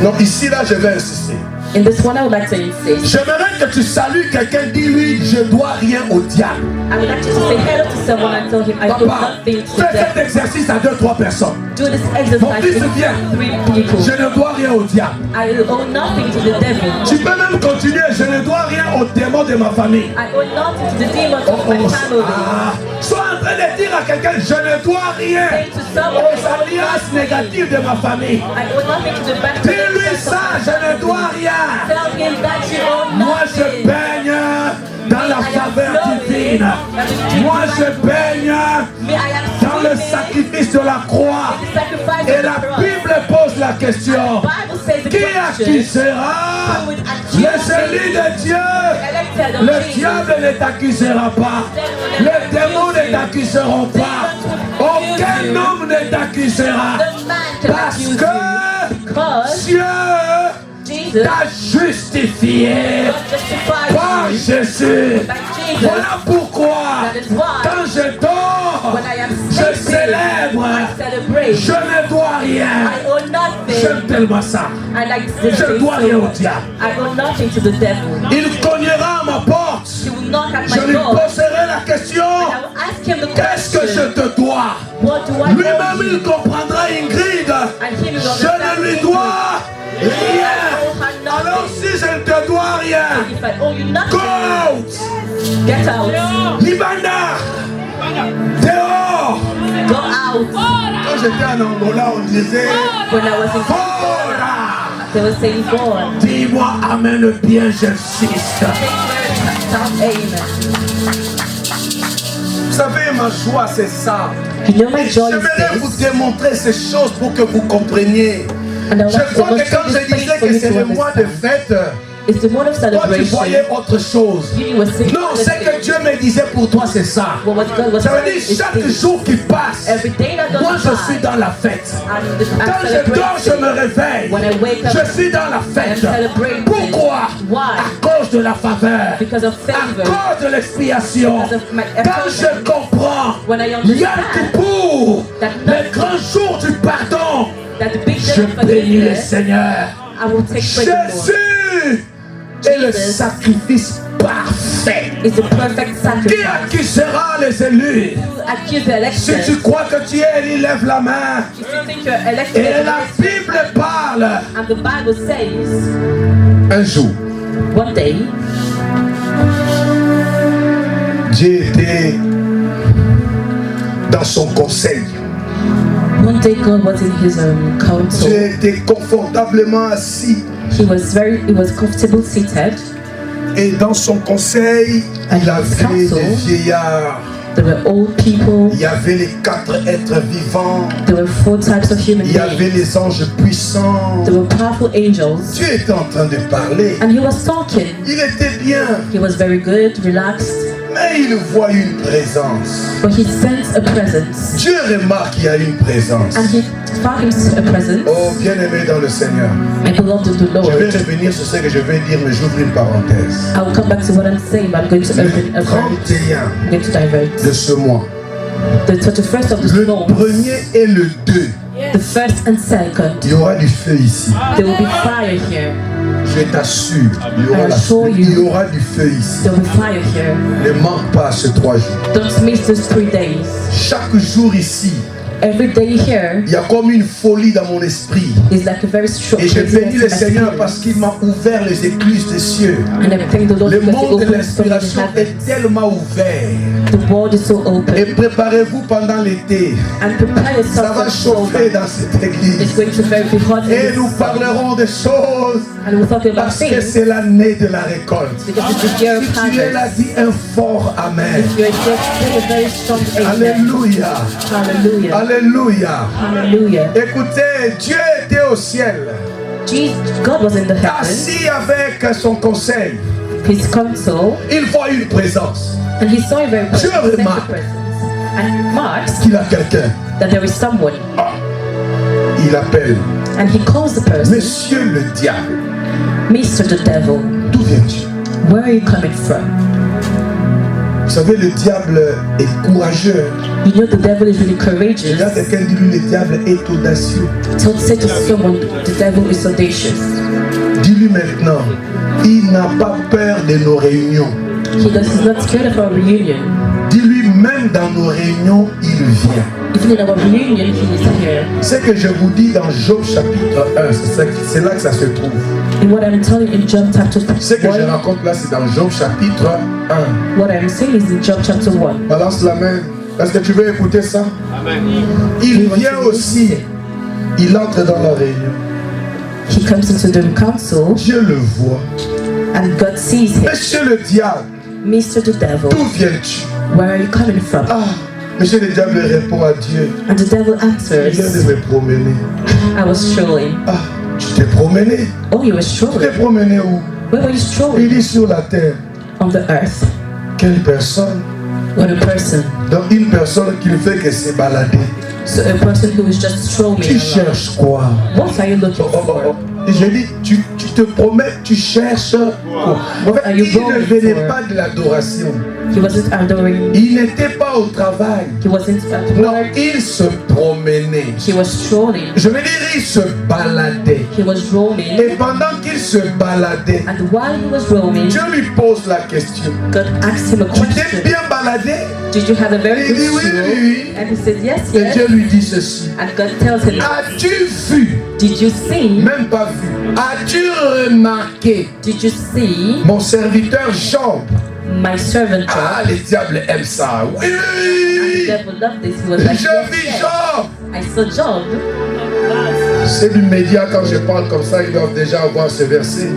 Non, ici là, je vais insister. In this one, I would like to insist. J'aimerais que tu salues quelqu'un, dis-lui je dois rien au diable. I would like you to say hello to someone and tell him, I owe Papa, nothing to fais cet them. exercice à 2-3 personnes. Do this Mon exercise fils with vient. 3 people. Je ne dois rien au diable. I owe nothing to the devil. Tu peux même continuer, je ne dois rien aux démons de ma famille. I owe nothing to the demons of my family. Sois en train de dire à quelqu'un, je ne dois rien Say to someone, aux alliances négatives de ma famille. I owe nothing to the bad Dis-lui ça, je ne dois rien. Tell him that you owe Moi je nothing. baigne dans la faveur divine. Moi je baigne Me, I am dans le swimming sacrifice de la croix. in the sacrifice Et of la the cross. Bible pose la question. Bible says the Qui question, accusera who would accuse les élus de Dieu? elected of Le Jesus? diable ne t'accusera pas. Les démons ne t'accuseront pas. Aucun homme ne t'accusera. The man can Parce accuse you que because Dieu Jesus t'a justifié justified par you Jésus. by Jesus. Voilà pourquoi, That is why quand je dors, when I am je sleeping, célèbre. I celebrate. Je ne dois rien. I owe nothing. J'aime tellement ça. I like this Je ne thing dois so rien au much. diable. I owe nothing to the devil. Il cognera à ma porte. He will knock at Je my lui door. poserai la question. I will ask him the Qu'est-ce que je question. te dois? What do I Lui-même, owe il you? comprendra, Ingrid. And he will Je understand ne lui me. dois I rien. owe her Alors nothing. si je ne te dois rien, If I owe you nothing, go! get out. Libanda! Dehors! Go out. Quand j'étais en Angola, on disait When I was in Fora! they were saying go. Dis-moi Amen bien, j'insiste. Amen. Vous savez, ma joie, c'est ça. You know my joy J'aimerais is vous this. démontrer ces choses pour que vous compreniez. And I would Je like to crois que demonstrate quand je this disais faith for que you c'est to le mois de understand. fête, It's the mode of toi tu celebration. voyais autre chose. You were saying Non, other c'est que things. Dieu me disait pour toi, c'est ça. Well, what God was Ça veut saying dire is chaque this. jour qui passe, Every day that moi goes je suis by, dans la fête. I'm Quand je dors, je me réveille. When I wake up, Je suis dans la fête. I'm celebrating. Pourquoi? Why? À cause de la faveur. Because of À favor. cause de l'expiation. Because of my Quand effort. je comprends, When I Yom understand Kippour, that le grand jour du pardon, that the big je day for bénis le forgiveness, Seigneur. I will take praise the Lord. Jésus est le Jesus sacrifice parfait. It's the perfect Qui sacrifice. accusera les élus? You accuse the Si elected. tu crois que tu es élu, lève la main. If you think you're elected, Et la Bible parle. and the Bible says, Un jour, one day, Dieu était dans son conseil. one day God was in his council. Dieu était confortablement assis. He was comfortable seated. Et dans son conseil, il avait des vieillards. There were old people. Il y avait les 4 êtres vivants. There were 4 types of human Il y avait beings. les anges puissants. There were powerful angels. Dieu était en train de parler. And he was talking. Il était bien. He was very good, relaxed. Mais il voit une présence. But he sensed a presence. Dieu remarque qu'il y a une présence. And he found a presence. Oh, bien-aimé dans le Seigneur. My beloved in the Je vais Lord. revenir sur ce que je vais dire, mais j'ouvre une parenthèse. I will come back to what I'm saying, but I'm going to Le open a 31 I'm going to divert. de ce mois. The 31st of this Le month, premier et le 2. the first and second, Il y aura du feu ici. there will be fire here. Je t'assure. Il y aura, il y aura du feu ici. There will be fire here. Ne manque pas ces 3 jours. Don't miss those 3 days. Chaque jour ici, Every day here il y a comme une folie dans mon esprit. is like a very strong Et je bénis le craziness in my Seigneur spirit. parce qu'il m'a ouvert les écluses des cieux. And I thank the Lord Le because He monde de opens so many l'inspiration est heavens. tellement ouvert. The world is so open. Et préparez-vous pendant l'été. And prepare Ça yourself va for chauffer summer. dans cette église. It's going to be hot. Et nous parlerons des choses And we'll talk about parce que things c'est l'année de la récolte. because it's the year of Si tu es là, harvest. dis un fort Amen. You're just a very strong amen. Alléluia. Hallelujah. Alléluia. Hallelujah. Écoutez, Dieu était au ciel, God was in the heavens. assis avec son conseil. His council, Il voit une présence. and he saw a very Je presence, remarque. and he marks Qu'il a quelqu'un. that there is someone, Il appelle and he calls the person, Monsieur le diable. Mr. the Devil. D'où viens-tu? Where are you coming from? Vous savez, le diable est courageux. You know the devil is really courageous. Il y a quelqu'un qui dit lui, le diable est audacieux. Say to someone, the devil is audacious. Dis-lui maintenant, il n'a pas peur de nos réunions. He's not scared of our reunion. Dis-lui, même dans nos réunions, il vient. Even in our reunion, he is here. Ce que je vous dis dans Job chapitre 1, c'est là que ça se trouve. And what I'm telling in John chapter Ce que je 1, raconte là, c'est dans Job chapitre 1. what I'm saying is in John chapter 1. Balance la main. Est-ce que tu veux écouter ça? Il vient aussi. Il entre dans la réunion. He comes into the council, Dieu le voit. and God sees him. Monsieur le diable, Mr. the Devil, d'où viens-tu? where are you coming from? Ah, monsieur le diable répond à Dieu. And the devil Je viens answers, de me promener. I was strolling. Ah, tu t'es promené? Oh, you were Tu t'es strolling? promené où? Where were you Il strolling? dit sur la terre. On the earth. Quelle personne? What a person. Donc une personne qui ne fait que se balader. So a person who is just strolling Tu around. cherches quoi? What are you looking for? Et je dis, tu te promets, tu cherches quoi? En fait, Are you il ne going venait for? pas de l'adoration. He wasn't adoring. Il n'était pas au travail. He wasn't at Non, work. il se promenait. He was strolling. Je veux dire, il se baladait. He was roaming. Et pendant qu'il se baladait, And while he was roaming, Dieu lui pose la question. God asked him a Tu t'es question. bien baladé? Did you have a very Il good dit oui, stroll? oui, oui. And he said, yes, Et yes. Dieu lui dit ceci. And God tells him, As-tu vu? did you see? Même pas vu. As-tu remarqué Did you see mon serviteur Job? my servant Ah, Job? les diables aiment ça. Oui, And the oui, devil loved this. He was oui. like, Je yes, vis yes. Job. I saw Job. C'est du média, quand je parle comme ça, ils doivent déjà avoir ce verset.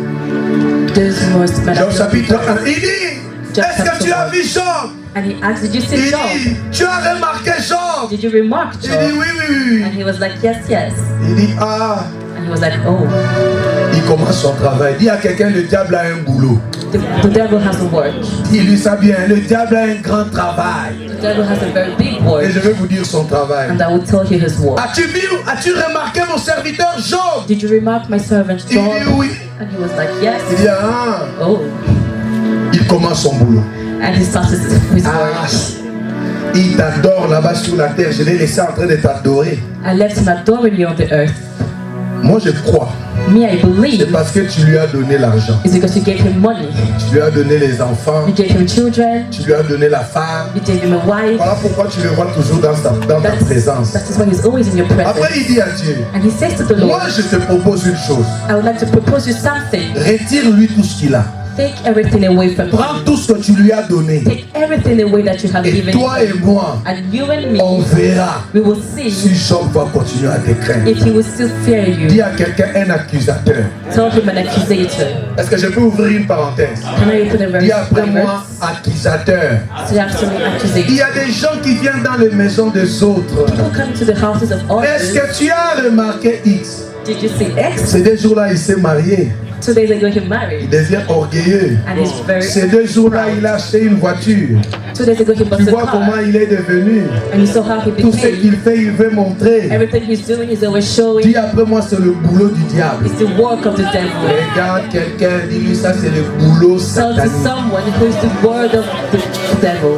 There's more Job chapitre 1. Il dit, est-ce que tu as vu Job? And he asked, did you Il see Job? dit, tu as remarqué Job? Did you remark Il Job? dit oui, oui, And oui. he was like, yes, yes. Il dit, ah, And he was like, oh, il commence son travail. Il dit à quelqu'un, le diable a un boulot. the devil has a work. Dis-lui ça bien, le diable a un grand travail. The devil has a very big work. Et je vais vous dire son travail. And I will tell you his work. As-tu vu, as-tu remarqué mon serviteur Job? Did you remark my servant Il Job? dit oui. And he was like, yes. Il dit, ah, Oh. il commence son boulot. And he started his Ah, work. il t'adore là-bas sur la terre. Je l'ai laissé en train de t'adorer. I left him adoring you on the earth. Moi, je crois Me, I c'est believe parce que tu lui as donné l'argent. it's because you gave him money. Tu lui as donné les enfants. You gave him children. Tu lui as donné la femme. You gave him a wife. Voilà pourquoi tu le vois toujours dans ta présence. That is why he's always in your Après, presence. il dit à Dieu, And he says to the moi Lord, je te propose une chose. I would like to propose you something. Retire-lui tout ce qu'il a. Take everything away from Prends him. tout ce que tu lui as donné. Take everything away that you have Et given toi et him. moi, And you and on me, verra we will see si Job va continuer à te craindre. if he will still fear Dis you. à quelqu'un un accusateur. Tell him an accusator. Est-ce que je peux ouvrir une parenthèse? Can I open a verse? Dis après moi, accusateur. So you have so many Il accusators. y a des gens qui viennent dans les maisons des autres. People come to the houses of Est-ce others. que tu as remarqué X? Did you see X? Ces 2 jours-là, il s'est marié. 2 days ago he Il married. devient orgueilleux. And he's very Ces 2 jours-là, il a acheté une voiture. 2 days ago he bought Tu a vois comment car. il est devenu. And you saw how he Tout ce became. qu'il fait, il veut montrer. Everything he's doing is always showing. Dis après moi, c'est le boulot du diable. It's the work of the devil. Regarde quelqu'un, dis-lui ça, c'est le boulot Tell to satanique. someone who is the word of the devil.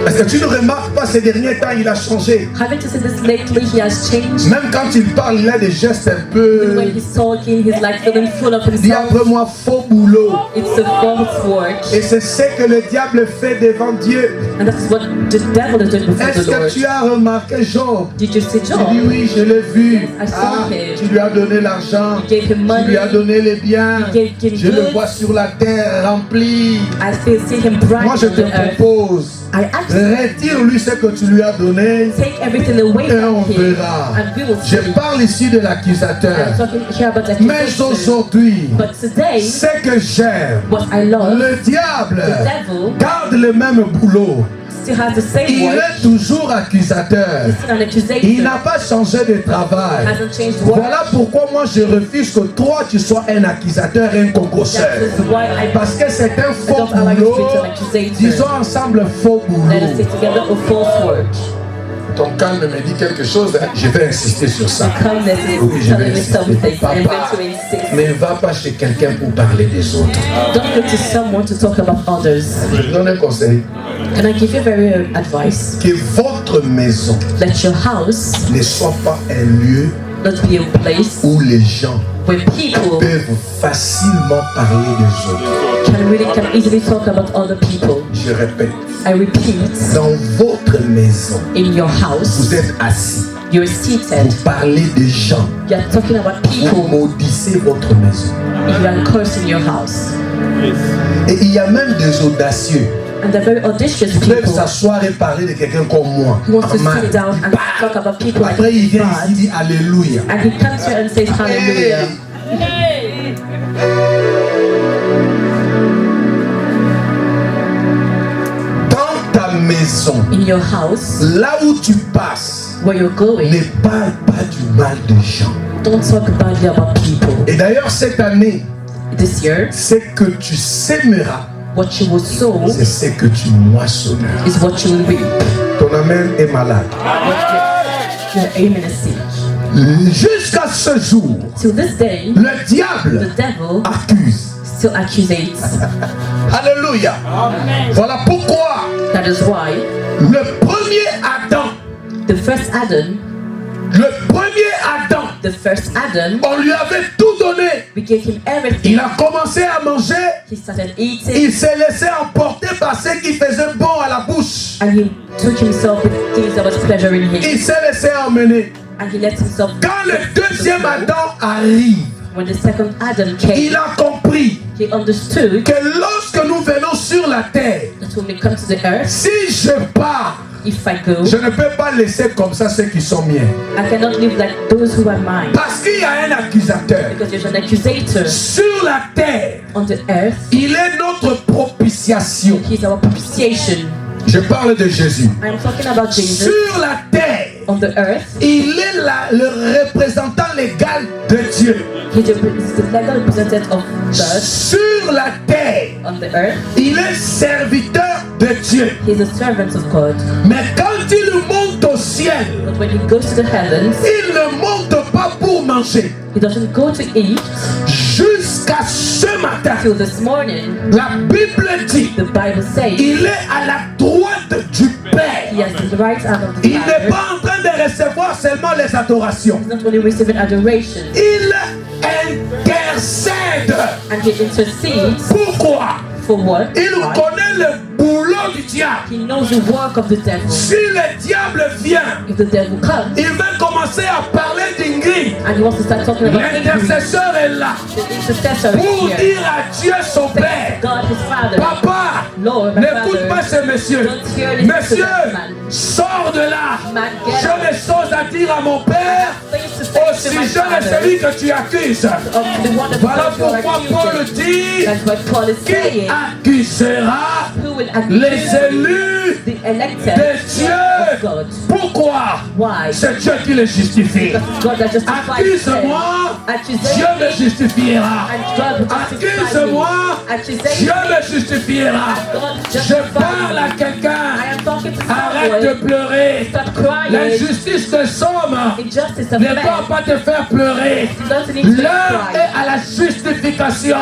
Est-ce que tu ne remarques pas ces derniers temps, il a changé. Haven't you seen this lately? He has changed. Même quand il parle, il a des gestes un Even peu. when he's talking, he's like feeling full of Dis himself. après moi, faux boulot. It's a false work. Et c'est ce que le diable fait devant Dieu. And that's what the devil is doing before Est-ce the que Lord. tu as remarqué Job? Did you see Tu dis Job? oui, je l'ai vu. I saw Ah, him. tu lui as donné l'argent. You gave him Tu money. lui as donné les biens. You gave him Je le goods. vois sur la terre rempli. I still see him bright Moi, je on te the earth. propose. I ask you, Retire-lui ce que tu lui as donné take everything away et on from him, verra. and we will Je see. parle ici de I'm l'accusateur. talking here about Mais accusation. aujourd'hui, But today, ce que j'aime, what I love, le diable the devil garde le même boulot. still has the same Il work. est toujours accusateur. He's still an accusator. Il n'a pas changé de travail. Hasn't changed work. Voilà pourquoi moi je refuse que toi tu sois un accusateur et un concorseur. That is why I Parce que c'est un I faux don't allow you to boulot. be an accusator. Disons ensemble faux Let us boulot. say together a false work. Ton calme me dit quelque chose, hein. Je vais insister sur ça. The calmness Oui, is je vais telling me insister. something. I'm Papa, going to insist. ne va pas chez quelqu'un pour parler des autres. Don't go to someone to talk about others. Je vous donne un conseil. Can I give you very advice? Que votre maison Let your house ne soit pas un lieu not be a place où les gens where people peuvent facilement parler des autres. can easily talk about other people. Je répète, I repeat, dans votre maison, in your house, vous êtes assis, you're seated, vous parlez des gens, you're talking about vous people, maudissez votre maison. you are cursing your house. Et il y a même des audacieux And they're very audacious qui peuvent people s'asseoir et parler de quelqu'un comme moi. who want to Amen. sit down and talk about people like Après, il vient ici, God. il dit Alléluia. And he comes here and says hallelujah. Dans ta maison, In your house, là où tu passes, where you're going, ne parle pas du mal des gens. don't talk badly about people. Et d'ailleurs, cette année, This year, ce que tu sèmeras, what you will sow c'est ce que tu moissonneras. is what you will reap. Ton amen est malade. You're aiming to see. Jusqu'à ce jour, Till this day, le the diable devil accuse. still accusates. Alléluia. Voilà pourquoi That is why le premier Adam, the first Adam, the first Adam, on lui avait tout donné. we gave him everything. Il a commencé à manger. He started eating Il s'est laissé emporter par ce qui faisait bon à la bouche. and he took himself with things that was pleasuring him. Il s'est laissé emmener. And he let himself Quand le deuxième Adam arrive, When the second Adam il came, a compris he understood que lorsque nous venons sur la terre, that when we come to the earth, si je pars, if I go, je ne peux pas laisser comme ça ceux qui sont miens. I cannot live like those who are mine. Parce qu'il y a un accusateur. Because there's an accusator Sur la terre, on the earth. il est notre propitiation. He's our propitiation. Je parle de Jésus. I'm talking about Jesus. Sur la terre, On the earth, il est le représentant légal de Dieu. he's the legal representative of God. Sur la terre, On the earth, il est serviteur de Dieu. he's a servant of God. Mais quand il monte au ciel, But when he goes to the heavens, il ne monte pas pour manger. he doesn't go to eat. Jusqu'à ce matin, Till this morning, la Bible dit, the Bible says il est à la droite du Père. he has the right hand of the Il n'est Father. pas en train de recevoir seulement les adorations. He's not only receiving adoration, Il plaide. And he intercedes. Pourquoi? For what? Il Why? connaît le boulot du diable. He knows the work of the devil. Si le diable vient, If the devil comes il va commencer à parler d'Ingrid. and he wants to start talking about Ingrid, L'intercesseur est là the intercessor pour is here. dire à Dieu son Père. God, his father. Papa, Lord, my n'écoute father. pas ce monsieur. Don't hear this to Monsieur, that man. sors de là. Man, get J'ai out. des choses à dire à mon Père Things to au say to my sujet de father. celui que tu accuses. Of the wonderful Voilà God you are pourquoi Paul accusing. dit That's what Paul is qui saying. accusera Who will les accuse élus the elected de of Dieu. God? Pourquoi? Why? C'est Dieu qui les justifie. Because it's God that justifies them. Accuse-moi, Dieu me justifiera. And God will justify me. Accuse-moi, Accusation. Dieu me justifiera. God Je justifies parle à me. quelqu'un. I am talking to Arrête de someone. pleurer. Stop crying. L'injustice de somme Injustice of ne men doit pas te faire pleurer. doesn't need to L'heure cry. est à la justification.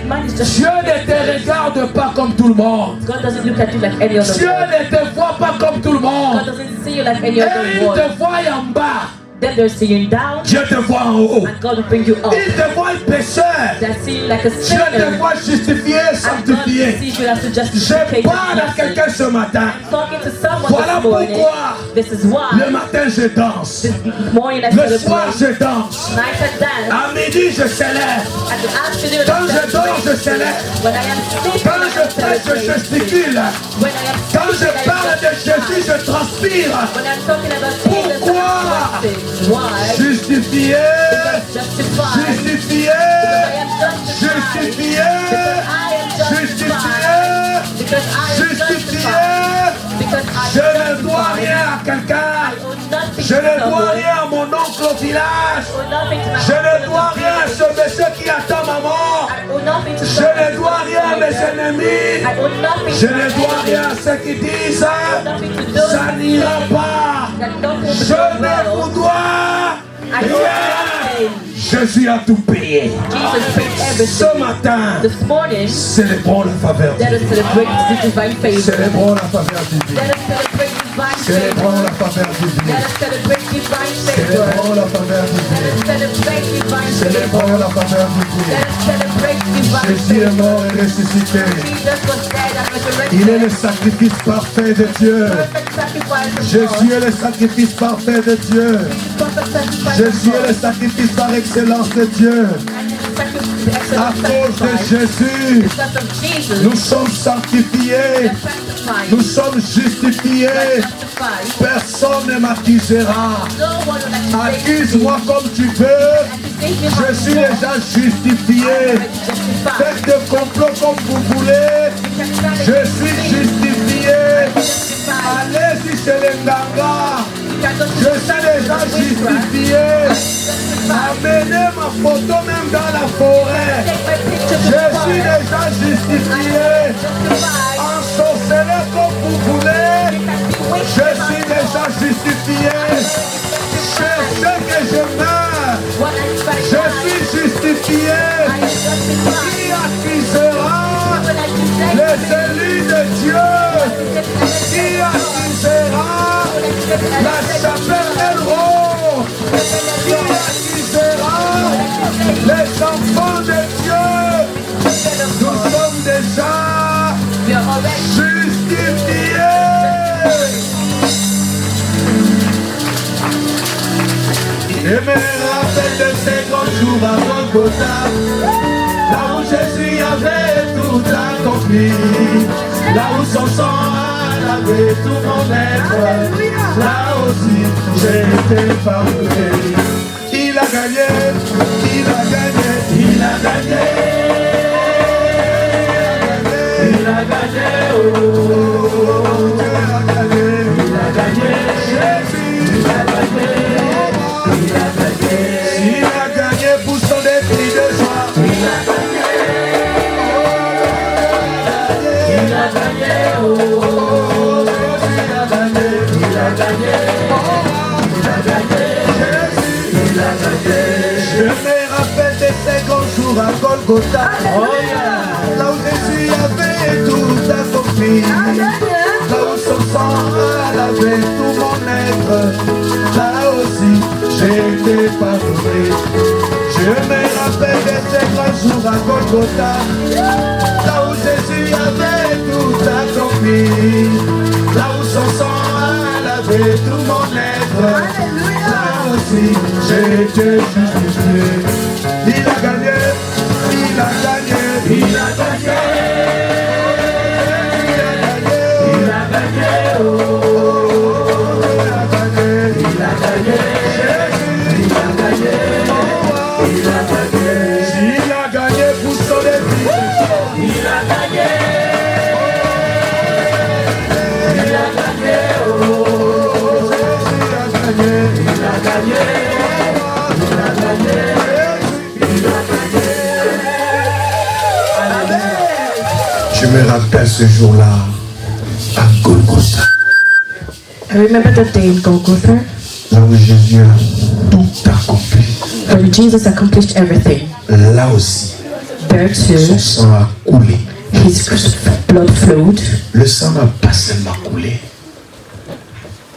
Man is just Dieu ne te regarde pas comme tout le monde. God doesn't look at you like any other Dieu one. ne te voit pas comme tout le God monde. doesn't see you like any Et other il one. te voit en bas. Then they're seeing you down, Dieu te voit en haut. and God will bring you up. Il te voit pécheur. They see you like a Dieu te sinner, voit justifié, and God sanctifié. sees you as a Je justification parle à person. quelqu'un ce matin. Talking to someone Voilà this morning. pourquoi This is why le matin je danse. this morning I Le soir celebrate. je danse. Night I dance. À midi je célèbre. At the afternoon Quand I je dors je celebrate. célèbre. When I am sleeping Quand I je prêche je celebrate. gesticule. When I am Quand je sleeping I parle de Jésus justify. je transpire. When I'm talking about Jesus Pourquoi? I'm sweating. Why? Justifié. Justified. Justifié. I am justified. Justifié. Because I am Justifié. justified. Because I am Justifié. justified. Because I Je am ne dois justified. rien à quelqu'un. I owe nothing Je to ne dois someone. rien à mon oncle au village. I owe nothing to my Je ne husband. dois rien à ce monsieur qui attend ma mort. I owe nothing to Je someone. ne dois rien à mes ennemis. I owe nothing Je to ne my dois rien enemies. à ceux qui disent Nothing to those ça n'ira pas. that don't want to Je go ne well. vous dois I owe rien. nothing. Jésus a tout payé. Jesus paid Ce everything. matin, This morning, célébrons la faveur let us divine. celebrate the divine favor. Célébrons la faveur divine. Let us celebrate divine Célébrons favor. la faveur divine. Let us celebrate divine favor. Célébrons la faveur Let divine. us celebrate divine favor. Célébrons la faveur divine. Let us celebrate divine Jésus est favor. mort et ressuscité. Jesus was dead and Il est resurrected. le sacrifice parfait de Dieu. Perfect sacrifice of Jésus God. est le sacrifice parfait de Dieu. Perfect sacrifice Jésus of est le God. sacrifice par excellence de Dieu. And the À excellent cause de sacrifice. Jésus, Because of Jesus, nous sommes sanctifiés. we're sanctified. Nous sommes justifiés. We're justified. Personne ne m'accusera. No one will accuse me. Accuse-moi comme tu veux. Accuse me how Je you suis want. déjà justifié. I'm already justified. Faites de complot comme vous voulez. You can try to Je accuse suis me. justifié. Justified. Allez-y chez les Nganga. You can go to Je suis déjà justifié. justified. Amenez ma photo même dans la forêt. Take my picture to Je the suis forest. déjà justifié. Justified. Ensorcelez comme vous voulez. You can be wicked Je about suis it. déjà justifié. Cherchez que je meure. What I try Je suis justifié. I am justified. Qui accusera When I do les élus de Dieu? Qui accusera la chapelle Elro? Qui accusera les enfants de Dieu? Nous sommes déjà We are already justifiés. Et me rappelle de ces grands jours à Golgotha, là où Jésus avait tout accompli, là où son sang a lavé tout mon être, là aussi j'ai été pardonné. Il a gagné, il a gagné, il a gagné, il a gagné, oh, Dieu a gagné, il a gagné, Jésus, il a gagné. Il a gagné pour son défi de joie. Il a gagné. Il a gagné. Oh, Jésus a gagné. Il a gagné. Il a gagné. Jésus, il a gagné. Je me rappelle de ces grands jours à Golgotha. Oh yeah. Là où Jésus avait tout accompli. Là où son sang a lavé tout mon être. Là aussi j'ai été pardonné. Je me rappelle de ces grands jours à Golgotha, là où Jésus avait tout accompli, là où son sang a lavé tout mon être. Là aussi, j'ai été justifié. Il a gagné, il a gagné, il a gagné, il a gagné, il a gagné, oh, il a gagné, il a gagné, il a gagné, il a gagné, il a gagné pour sauver vie, il a gagné, il a gagné, oh, il a gagné, il a gagné, il a gagné. Je me rappelle ce jour-là à Golgotha. I remember that day in Golgotha, Là où Jésus a tout accompli. when Jesus accomplished everything. Là aussi, There son too, sang a coulé. his blood flowed. Le sang n'a pas seulement coulé.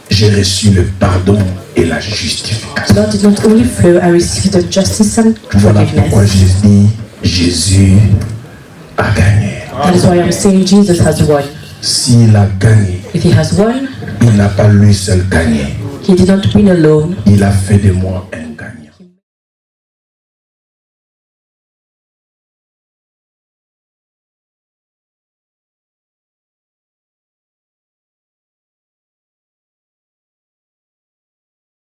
J'ai reçu le pardon et la justification. Blood did not only flow, I received the justice and Voilà pourquoi forgiveness. j'ai dit Jésus a gagné. That is why I'm saying Jesus has won. S'il a gagné, If he has won, il n'a pas lui seul gagné. he did not win alone. Il a fait de moi un